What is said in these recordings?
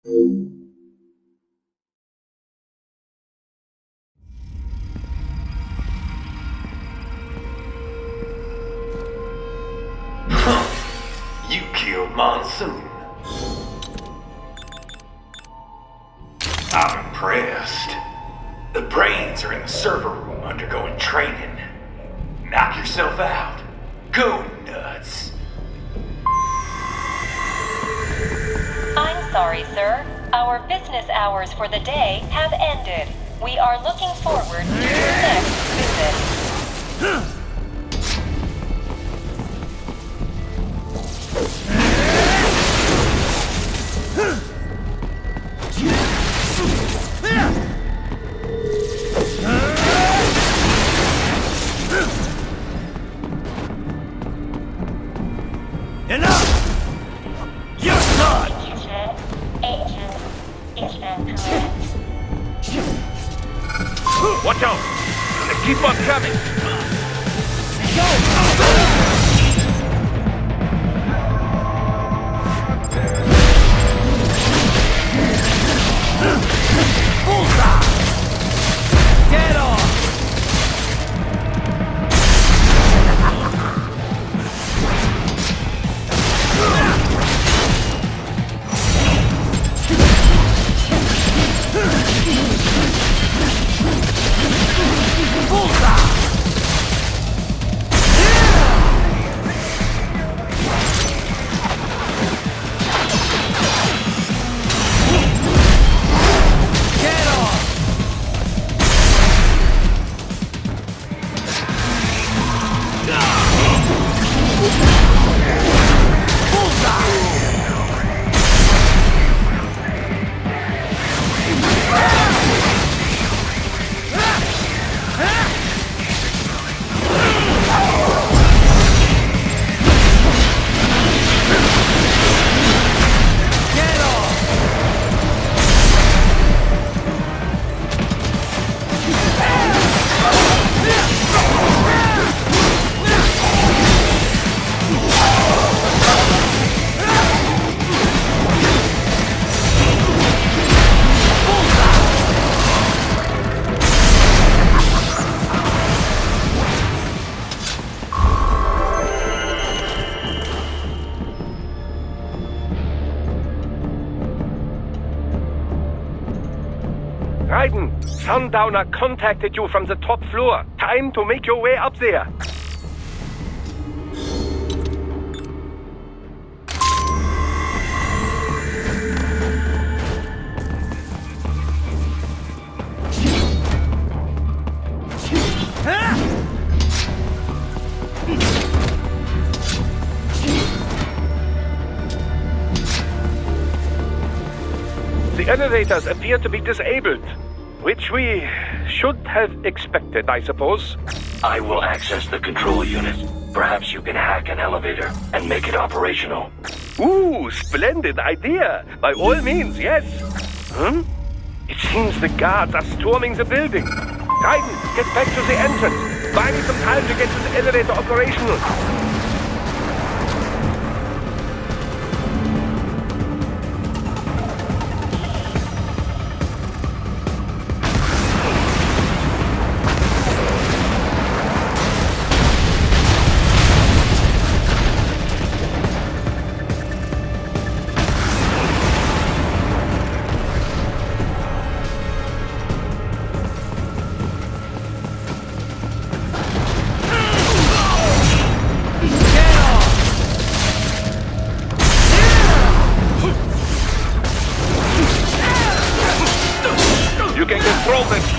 You killed Monsoon. I'm impressed. The brains are in the server room undergoing training. Knock yourself out. Go nuts. I'm sorry, sir. Our business hours for the day have ended. We are looking forward to your next visit. Watch out! They keep on coming! Bullseye! Dead on! Raiden, Sundowner contacted you from the top floor. Time to make your way up there. The elevators appear to be disabled, which we should have expected, I suppose. I will access the control unit. Perhaps you can hack an elevator and make it operational. Ooh, splendid idea. By all means, yes. It seems the guards are storming the building. Raiden, get back to the entrance. Buy me some time to get to the elevator operational.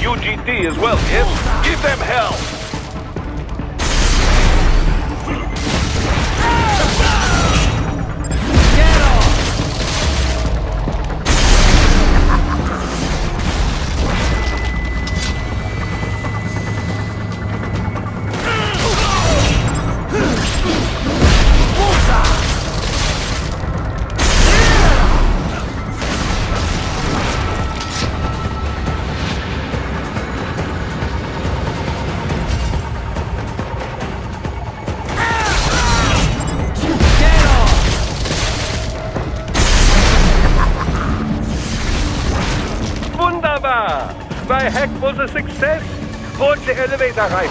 UGT as well, yes? Give them hell! my hack was a success. Board the elevator right.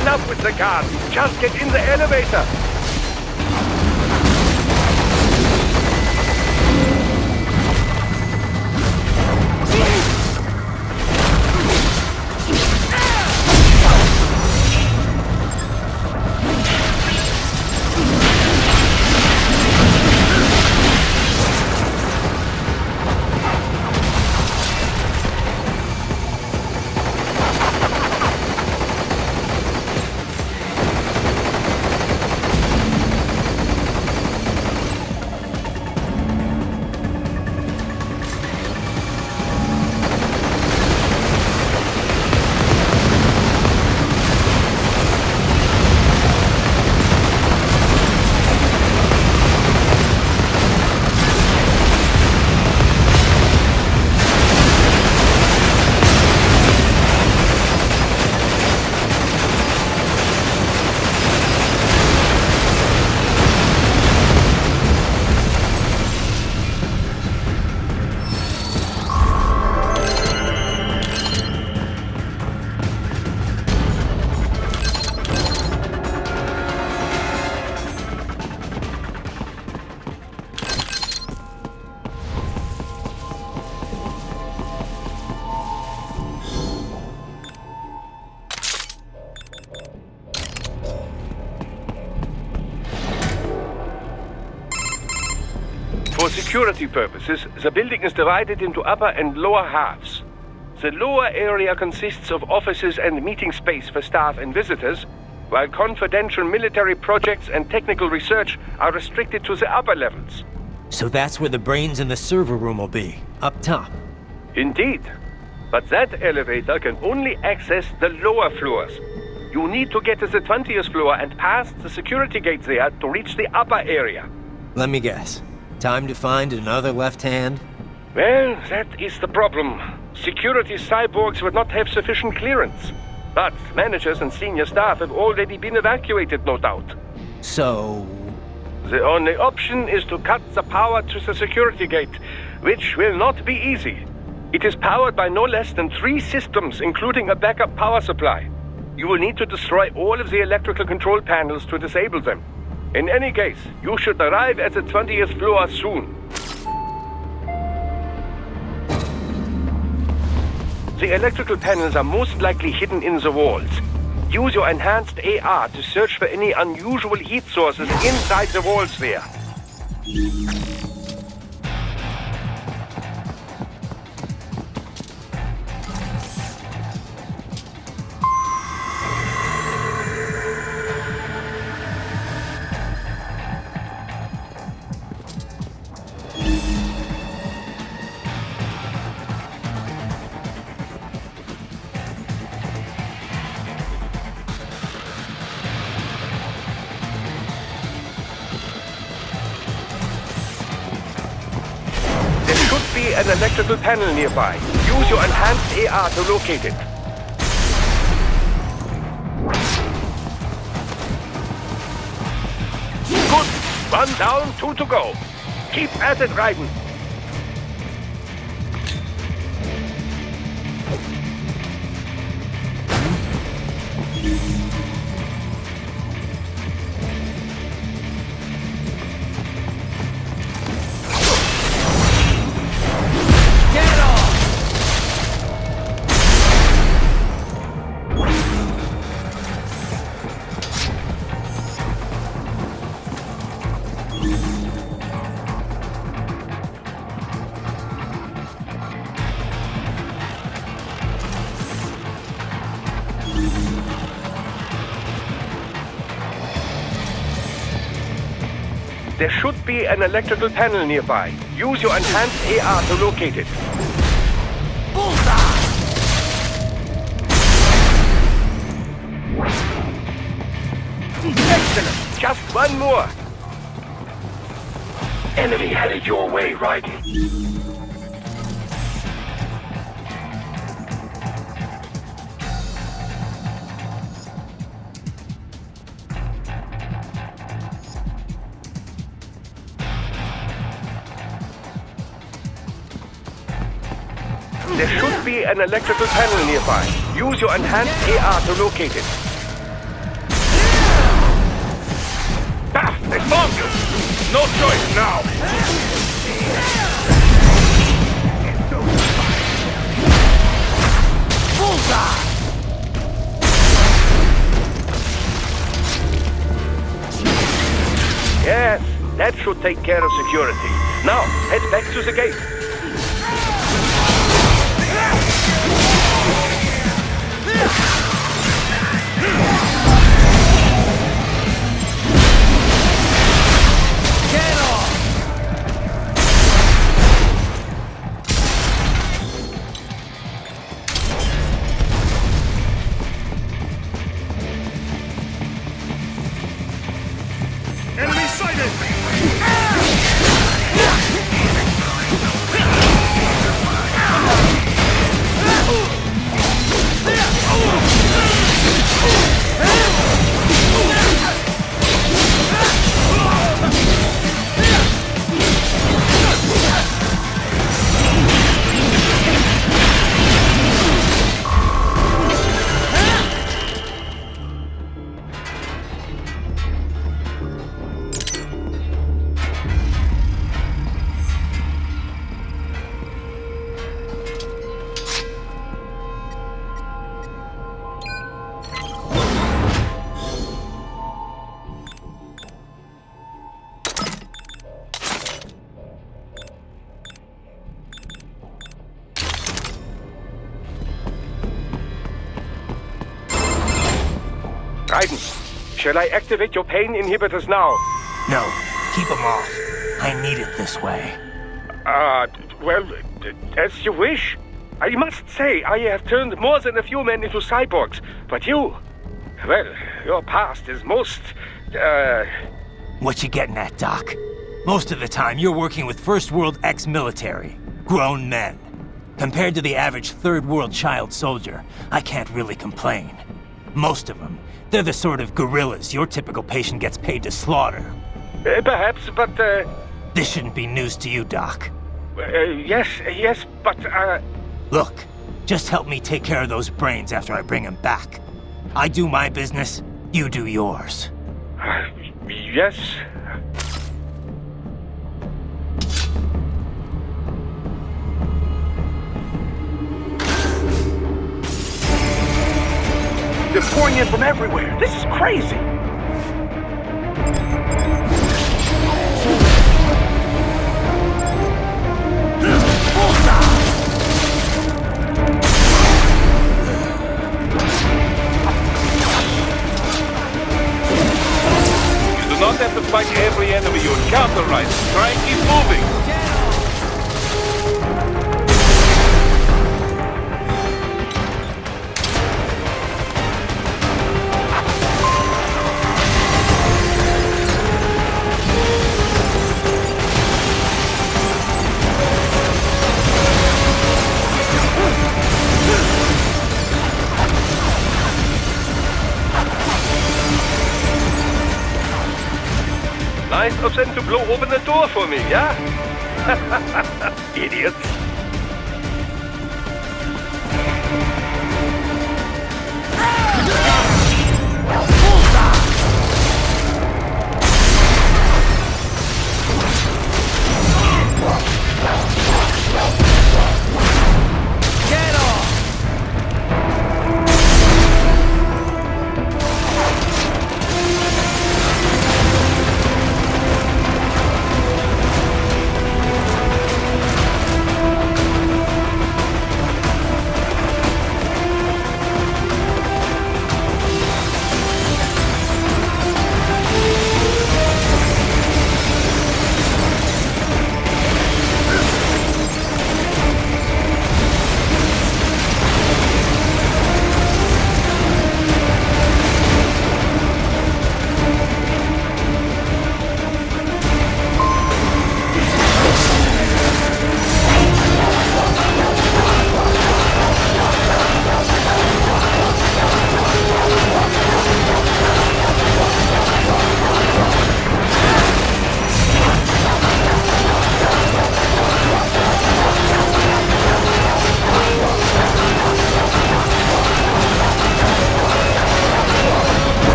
Enough with the guards. Just get in the elevator. For security purposes, the building is divided into upper and lower halves. The lower area consists of offices and meeting space for staff and visitors, while confidential military projects and technical research are restricted to the upper levels. So that's where the brains in the server room will be, up top. Indeed. But that elevator can only access the lower floors. You need to get to the 20th floor and past the security gate there to reach the upper area. Let me guess. Time to find another left hand? Well, that is the problem. Security cyborgs would not have sufficient clearance. But managers and senior staff have already been evacuated, no doubt. So... The only option is to cut the power to the security gate, which will not be easy. It is powered by no less than 3 systems, including a backup power supply. You will need to destroy all of the electrical control panels to disable them. In any case, you should arrive at the 20th floor soon. The electrical panels are most likely hidden in the walls. Use your enhanced AR to search for any unusual heat sources inside the walls there. An electrical panel nearby. Use your enhanced AR to locate it. Good. 1 down, 2 to go. Keep at it, Raiden. There should be an electrical panel nearby. Use your enhanced AR to locate it. Bullseye! Excellent! Just one more. Enemy headed your way, Raiden. There should be an electrical panel nearby. Use your enhanced AR to locate it. Ah! They found you! No choice now! Bullseye! Yes, that should take care of security. Now, head back to the gate. Get off! Enemy sighted! Raiden, shall I activate your pain inhibitors now? No, keep them off. I need it this way. Well, as you wish. I must say, I have turned more than a few men into cyborgs, but you... Well, your past is most, What you getting at, Doc? Most of the time, you're working with First World ex-military. Grown men. Compared to the average Third World child soldier, I can't really complain. Most of them, they're the sort of guerrillas your typical patient gets paid to slaughter. perhaps, but, This shouldn't be news to you, Doc. yes, but, Look, just help me take care of those brains after I bring them back. I do my business, you do yours. yes. They're pouring in from everywhere. This is crazy. You do not have to fight every enemy you encounter, right? Try and keep moving. Nice of them to blow open the door for me, yeah? Idiots. Get off!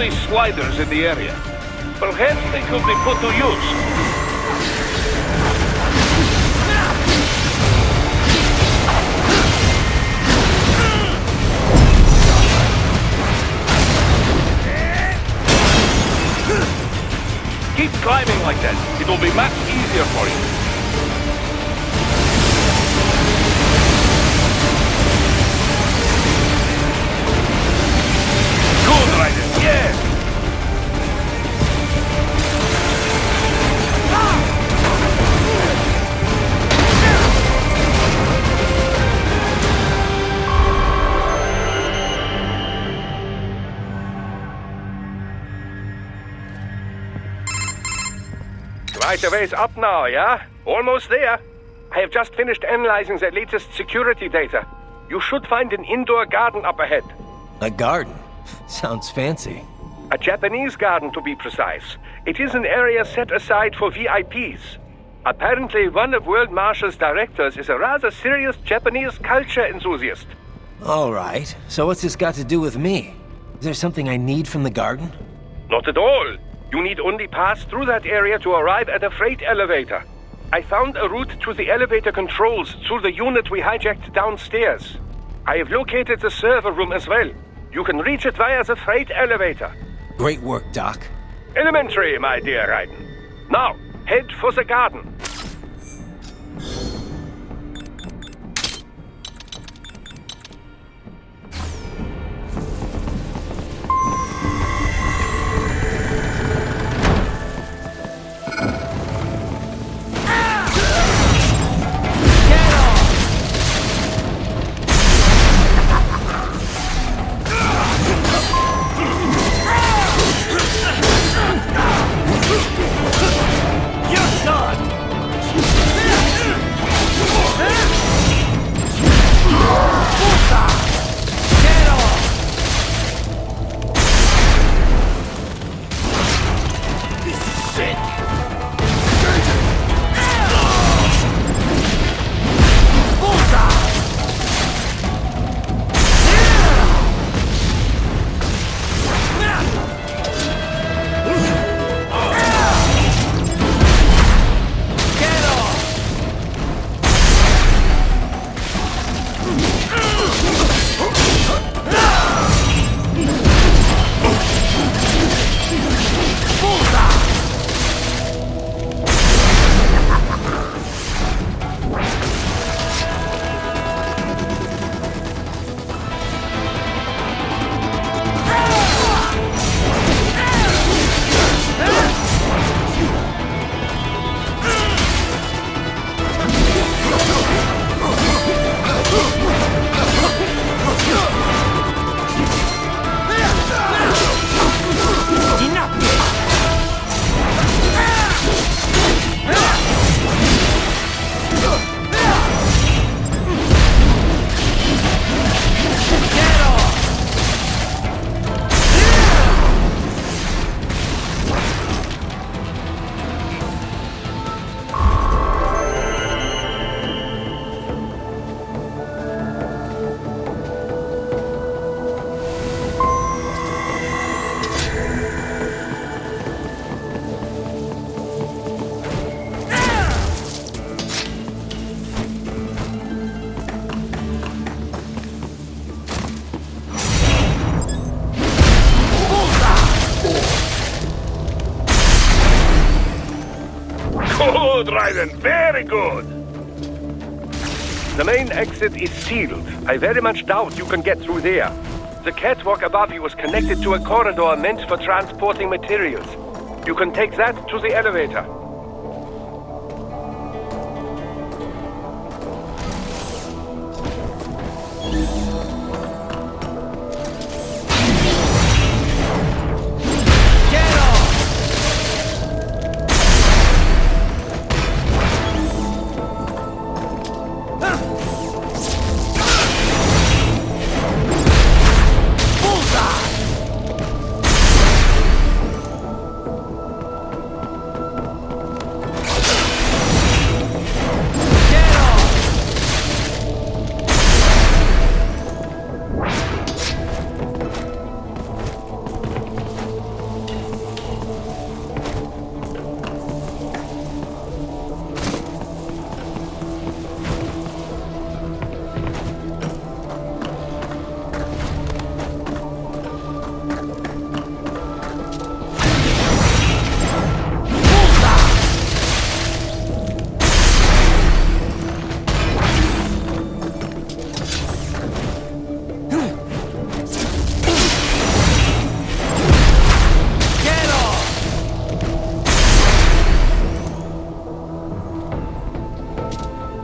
mostly sliders in the area. Perhaps they could be put to use. Keep climbing like that. It will be much easier for you. Good, Raiden. Yes. Right away's up now, yeah? Almost there. I have just finished analyzing the latest security data. You should find an indoor garden up ahead. A garden? Sounds fancy. A Japanese garden, to be precise. It is an area set aside for VIPs. Apparently, one of World Marshal's directors is a rather serious Japanese culture enthusiast. All right. So what's this got to do with me? Is there something I need from the garden? Not at all. You need only pass through that area to arrive at a freight elevator. I found a route to the elevator controls through the unit we hijacked downstairs. I have located the server room as well. You can reach it via the freight elevator. Great work, Doc. Elementary, my dear Raiden. Now, head for the garden. Good, Raiden, very good. The main exit is sealed. I very much doubt you can get through there. The catwalk above you is connected to a corridor meant for transporting materials. You can take that to the elevator.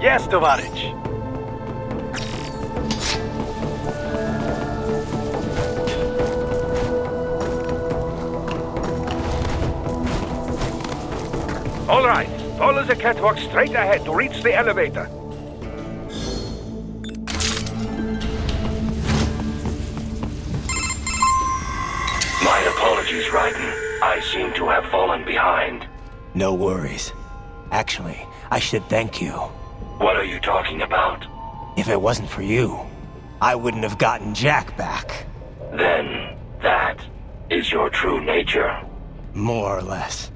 Yes, Tovarich. All right. Follow the catwalk straight ahead to reach the elevator. My apologies, Raiden. I seem to have fallen behind. No worries. Actually, I should thank you. What are you talking about? If it wasn't for you, I wouldn't have gotten Jack back. Then, that is your true nature. More or less.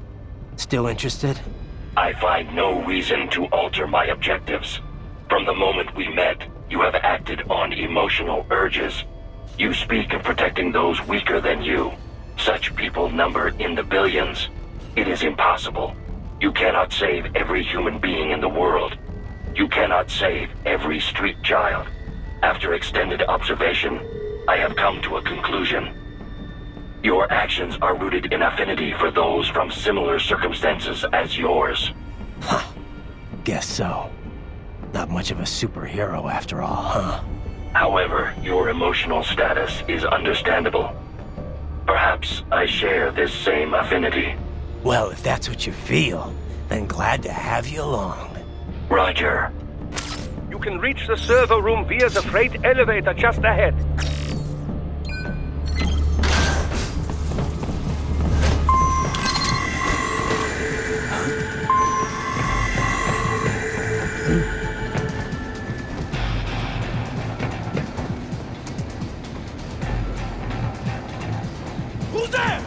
Still interested? I find no reason to alter my objectives. From the moment we met, you have acted on emotional urges. You speak of protecting those weaker than you. Such people number in the billions. It is impossible. You cannot save every human being in the world. You cannot save every street child. After extended observation, I have come to a conclusion. Your actions are rooted in affinity for those from similar circumstances as yours. Guess so. Not much of a superhero after all, huh? However, your emotional status is understandable. Perhaps I share this same affinity. Well, if that's what you feel, then glad to have you along. Roger. You can reach the server room via the freight elevator just ahead. Who's there?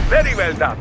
Very well done.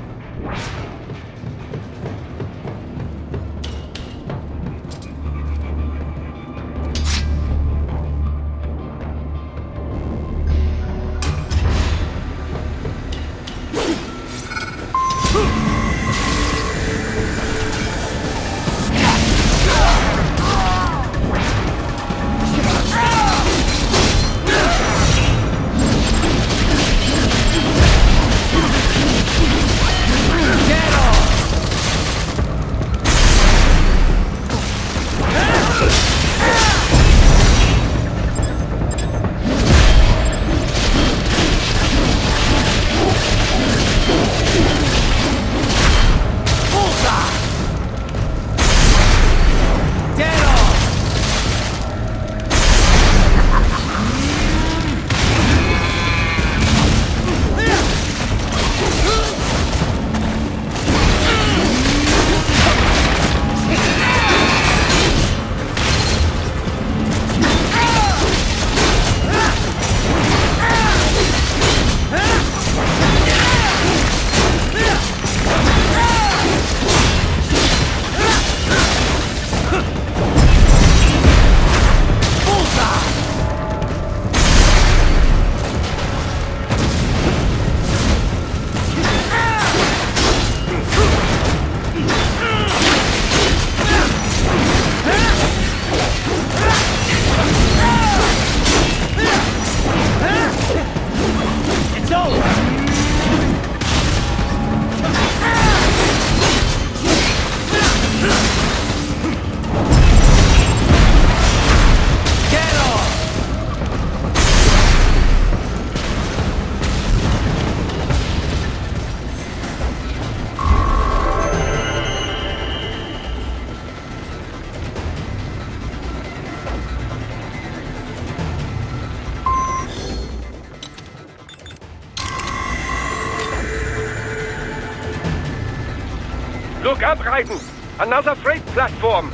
Look up, Raiden! Another freight platform!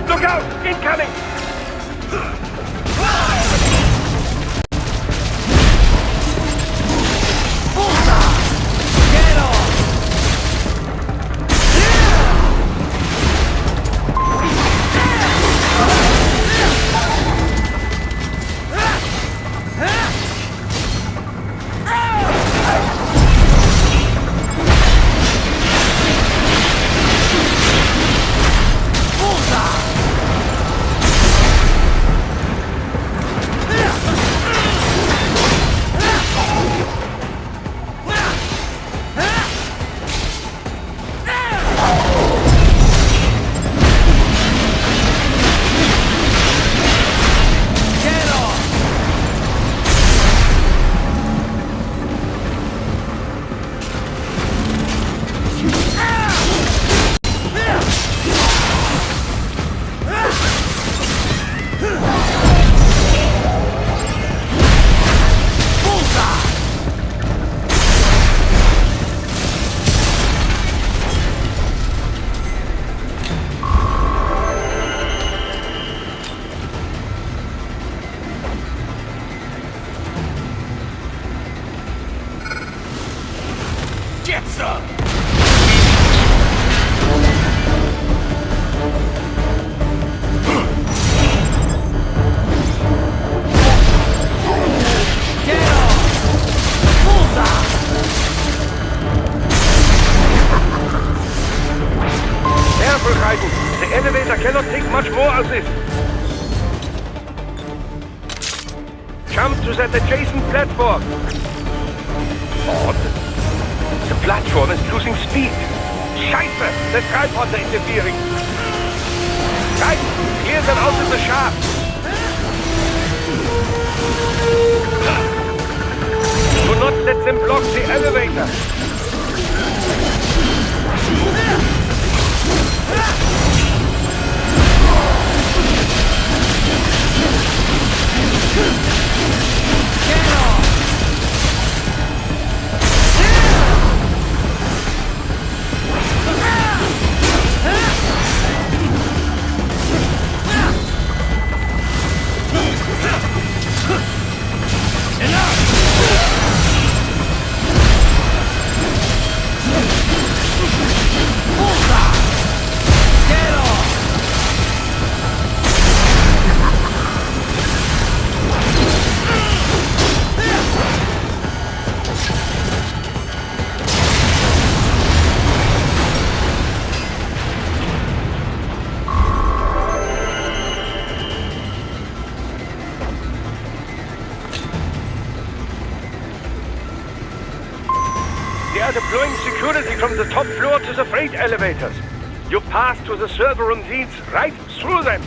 Look out! Incoming! Get off! Get some! Get off! Bullseye! Careful, Raiden. The elevator cannot take much more of this. Jump to that adjacent platform. Odd. The platform is losing speed. Scheiße! The tripods are interfering. Raiden, clear them out of the shaft. Do not let them block the elevator. Get off! They are deploying security from the top floor to the freight elevators. Your path to the server room leads right through them.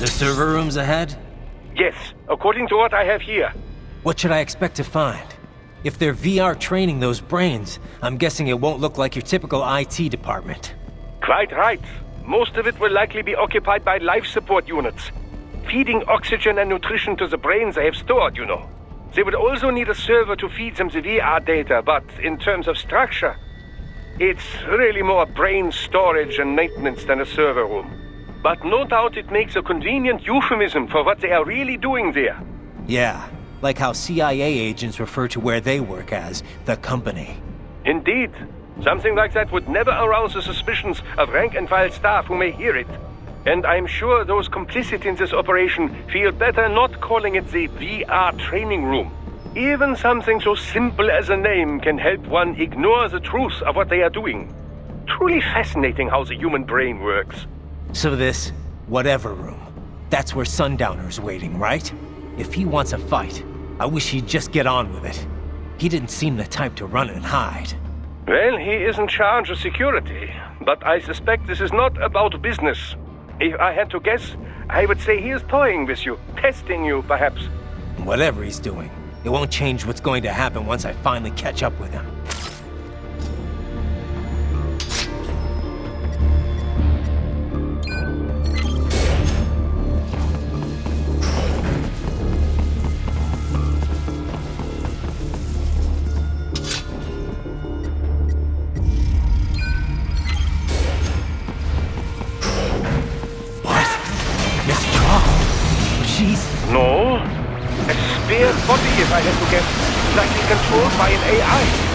The server room's ahead? Yes, according to what I have here. What should I expect to find? If they're VR training those brains, I'm guessing it won't look like your typical IT department. Quite right. Most of it will likely be occupied by life support units. Feeding oxygen and nutrition to the brains they have stored, you know. They would also need a server to feed them the VR data, but in terms of structure, it's really more brain storage and maintenance than a server room. But no doubt it makes a convenient euphemism for what they are really doing there. Yeah, like how CIA agents refer to where they work as the company. Indeed. Something like that would never arouse the suspicions of rank-and-file staff who may hear it. And I'm sure those complicit in this operation feel better not calling it the VR training room. Even something so simple as a name can help one ignore the truth of what they are doing. Truly fascinating how the human brain works. So this whatever room, that's where Sundowner's waiting, right? If he wants a fight, I wish he'd just get on with it. He didn't seem the type to run and hide. Well, he is in charge of security, but I suspect this is not about business. If I had to guess, I would say he is toying with you, testing you, perhaps. Whatever he's doing, it won't change what's going to happen once I finally catch up with him. No. A spare body, if I had to guess. Likely controlled by an AI.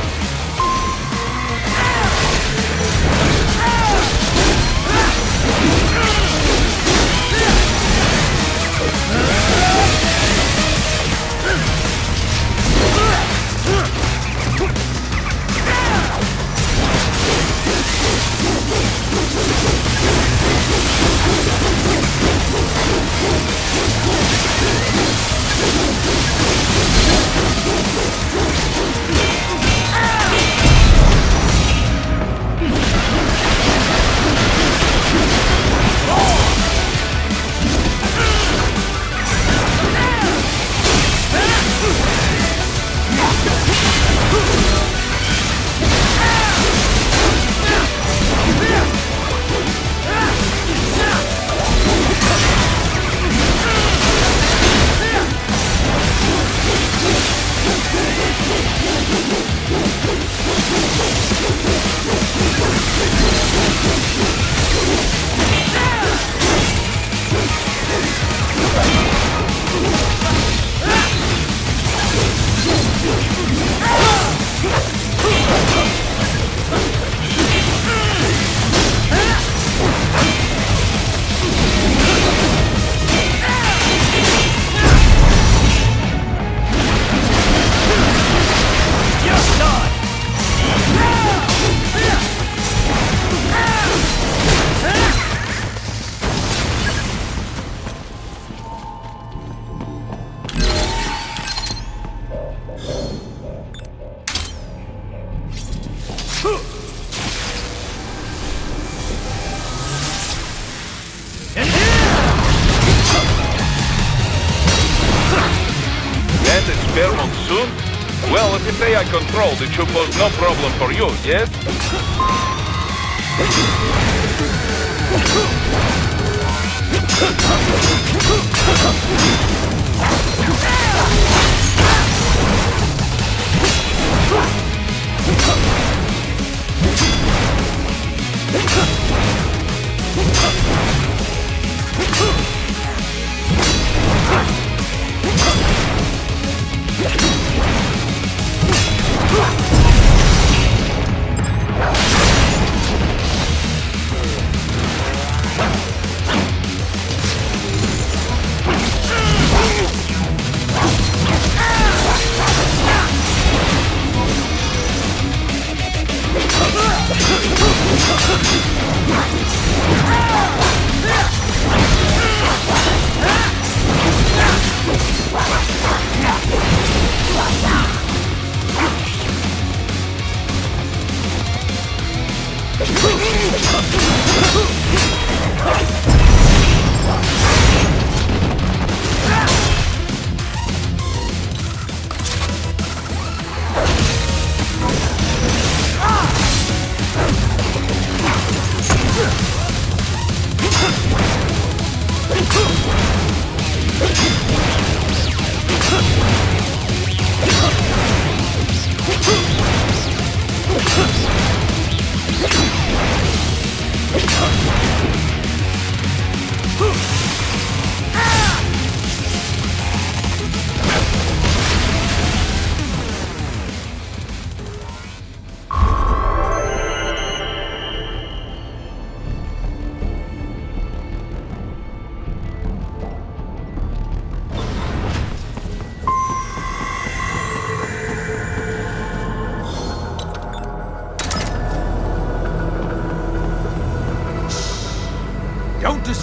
Well, if you say I controlled, it should pose no problem for you, yes?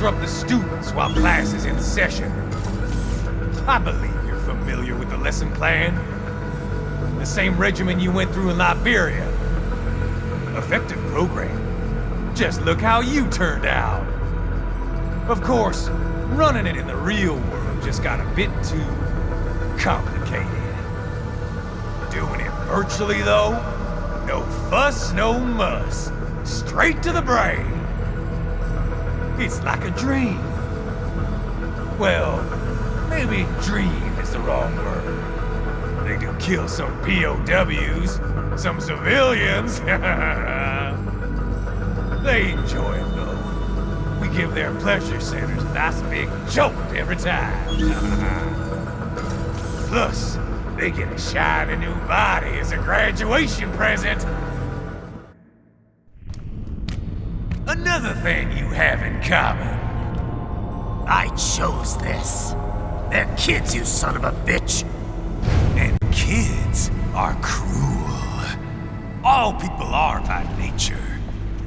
disrupt the students while class is in session. I believe you're familiar with the lesson plan. The same regimen you went through in Liberia. Effective program. Just look how you turned out. Of course, running it in the real world just got a bit too complicated. Doing it virtually, though, no fuss, no muss. Straight to the brain. It's like a dream. Well, maybe dream is the wrong word. They do kill some POWs, some civilians. They enjoy it, though. We give their pleasure centers a nice big jolt every time. Plus, they get a shiny new body as a graduation present. Another thing you have in common. I chose this. They're kids, you son of a bitch. And kids are cruel. All people are by nature.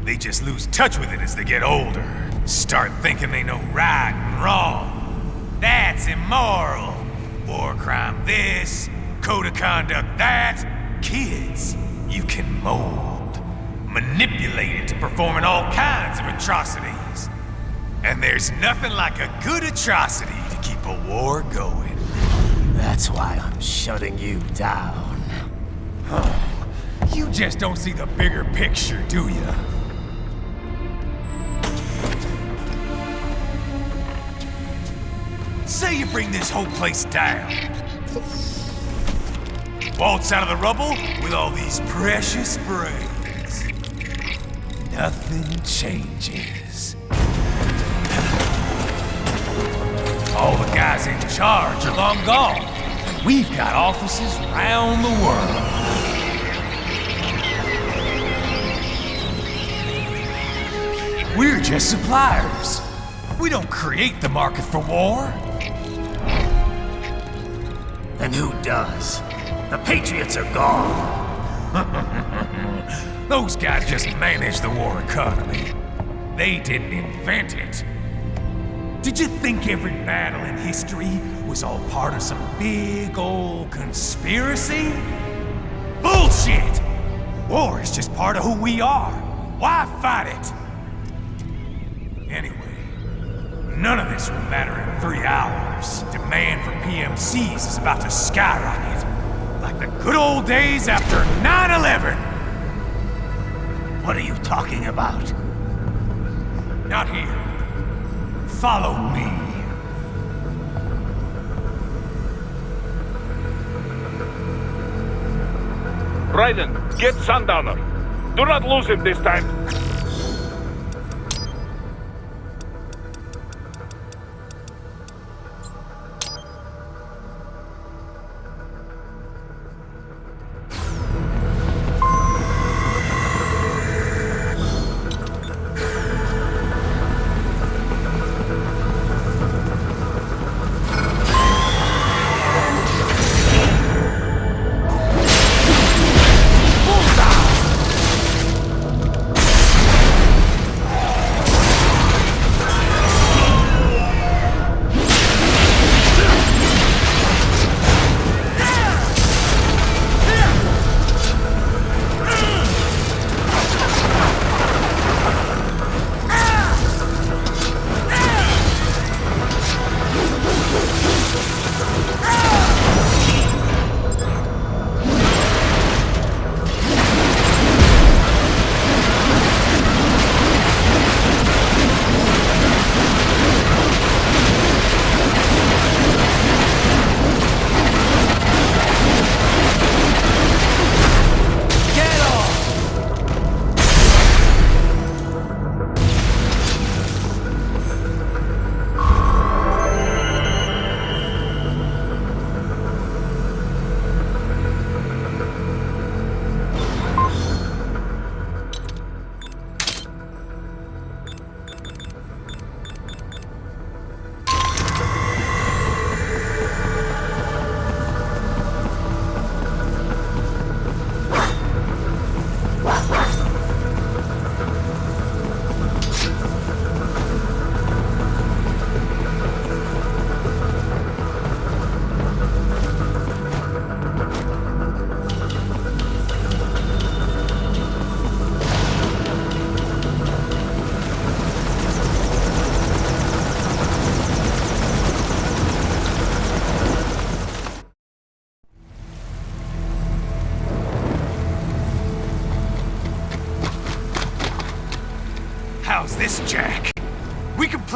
They just lose touch with it as they get older. Start thinking they know right and wrong. That's immoral. War crime this, code of conduct that. Kids, you can mold, manipulate into performing all kinds of atrocities. And there's nothing like a good atrocity to keep a war going. That's why I'm shutting you down. You just don't see the bigger picture, do you? Say you bring this whole place down. Waltz out of the rubble with all these precious brains. Nothing changes. All the guys in charge are long gone. We've got offices around the world. We're just suppliers. We don't create the market for war. Then who does? The Patriots are gone. Those guys just manage the war economy. They didn't invent it. Did you think every battle in history was all part of some big old conspiracy? Bullshit! War is just part of who we are. Why fight it? Anyway, none of this will matter in 3 hours. Demand for PMCs is about to skyrocket. Like the good old days after 9/11. What are you talking about? Not here. Follow me. Raiden, get Sundowner. Do not lose him this time.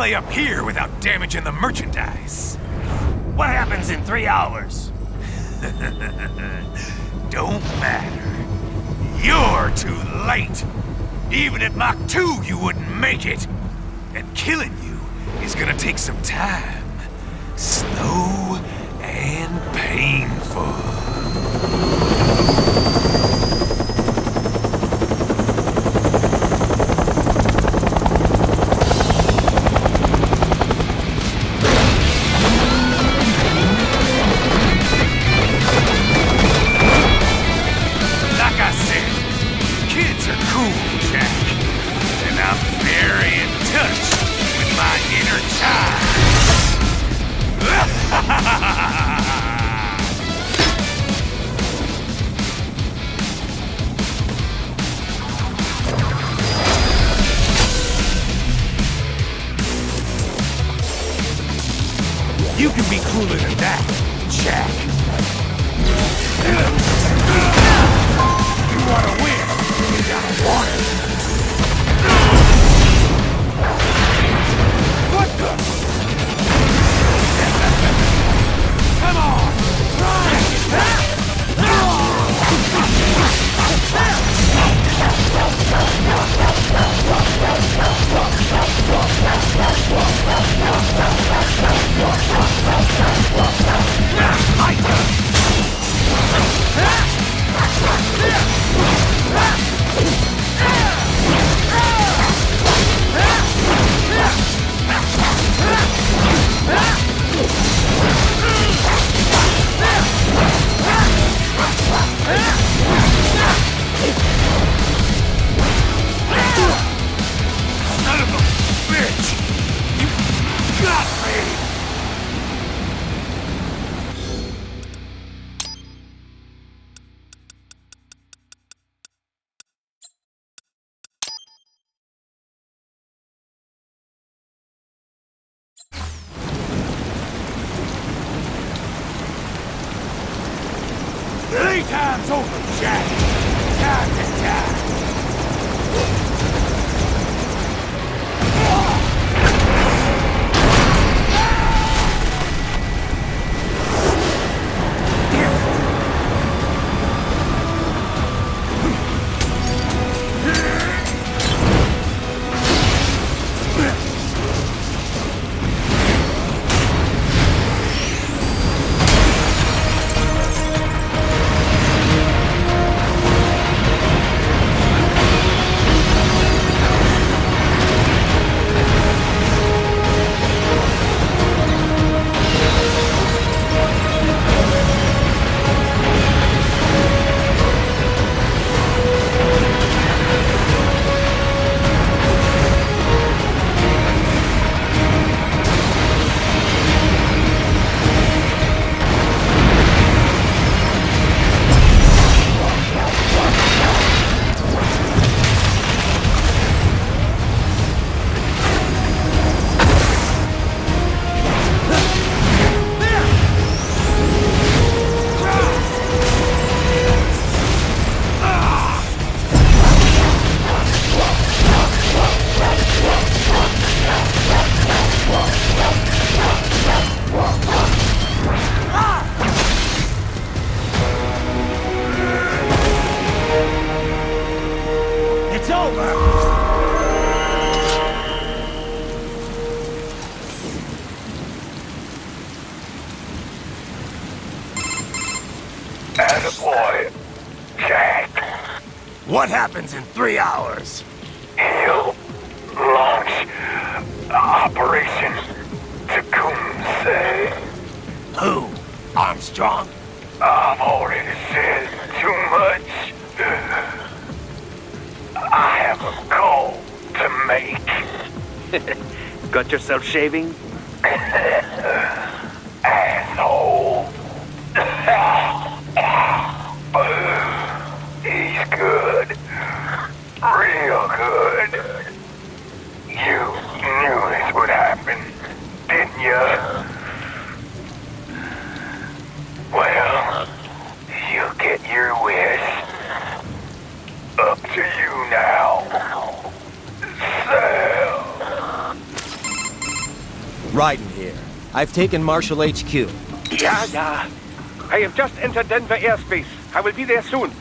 play up here without damaging the merchandise. What happens in 3 hours? Don't matter. You're too late. Even at Mach 2, you wouldn't make it. And killing you is gonna take some time. Slow and painful. You can be cooler than that, Jack. You wanna win, you gotta want it. What the? Come on! Son of a bitch! You got me! Playtime's over, Jack! Time to die! Attaboy, Jack. What happens in 3 hours? He'll launch Operation Tecumseh. Who? Armstrong? I've already said too much. I have a call to make. Got yourself shaving? Asshole. He's good. Real good. You knew this would happen, didn't you? Well, you get your wish. Up to you now. Sell. Raiden here. I've taken Marshall HQ. Yeah. I have just entered Denver airspace. I will be there soon.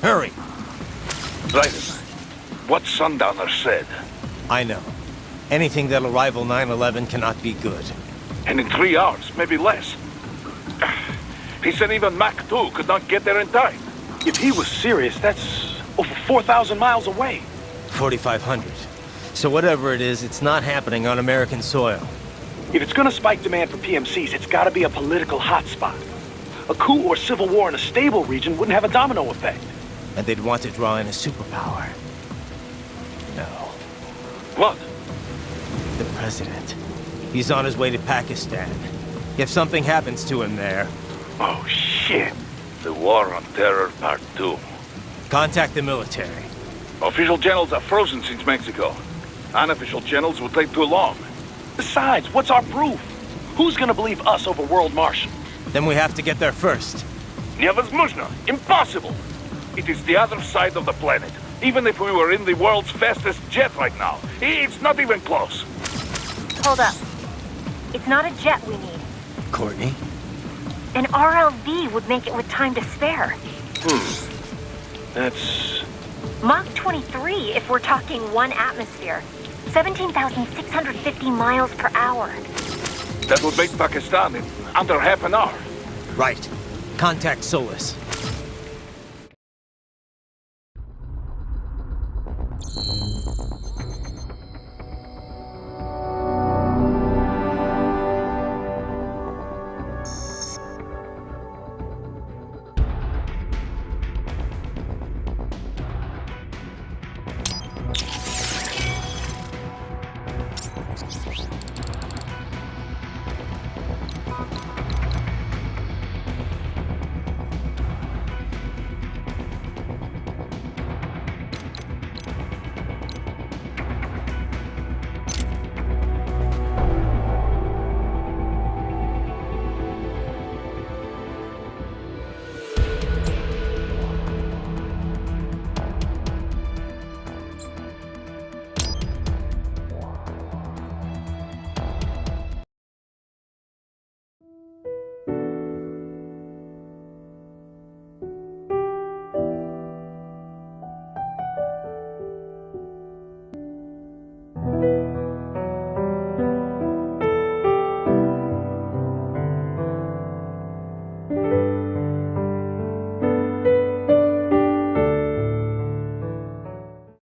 Hurry. Raiden, what Sundowner said. I know. Anything that'll rival 9/11 cannot be good. And in 3 hours, maybe less. He said even Mach 2 could not get there in time. If he was serious, that's over 4,000 miles away. 4,500. So whatever it is, it's not happening on American soil. If it's gonna spike demand for PMCs, it's gotta be a political hotspot. A coup or civil war in a stable region wouldn't have a domino effect. And they'd want to draw in a superpower. No. What? The president. He's on his way to Pakistan. If something happens to him there... Oh, shit. The War on Terror Part 2. Contact the military. Official channels are frozen since Mexico. Unofficial channels will take too long. Besides, what's our proof? Who's gonna believe us over World Marshal? Then we have to get there first. Невозможно. Impossible. It is the other side of the planet. Even if we were in the world's fastest jet right now, it's not even close. Hold up. It's not a jet we need. Courtney? An RLV would make it with time to spare. That's... Mach 23 if we're talking 1 atmosphere. 17,650 miles per hour. That would make Pakistan in under half an hour. Right. Contact Solis.